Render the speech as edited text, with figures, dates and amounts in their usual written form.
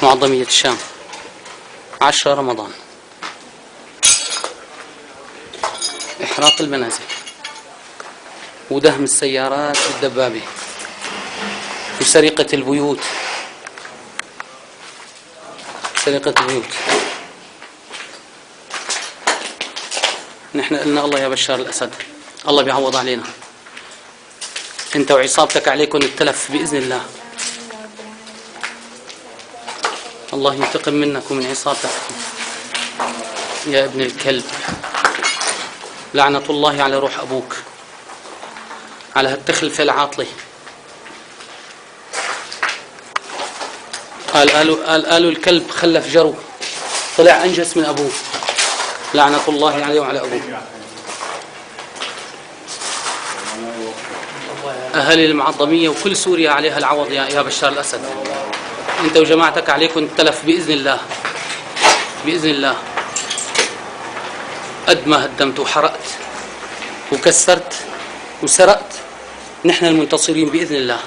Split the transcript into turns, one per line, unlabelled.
معظمية الشام 10 رمضان. إحراق المنازل ودهم السيارات والدبابة وسرقة البيوت. سرقة البيوت. نحن قلنا الله يا بشار الأسد الله بيعوض علينا. انت وعصابتك عليكم التلف بإذن الله. الله ينتقم منك ومن عصابتك يا ابن الكلب. لعنة الله على روح أبوك، على هالتخلفة العاطلة. قالوا الكلب خلف جرو طلع أنجس من أبوه. لعنة الله عليه وعلى أبوه. أهل المعظمية وكل سوريا عليها العوض يا بشار الأسد. أنت وجماعتك عليكم التلف بإذن الله. بإذن الله. قد ما هدمت وحرقت وكسرت وسرقت، نحن المنتصرين بإذن الله.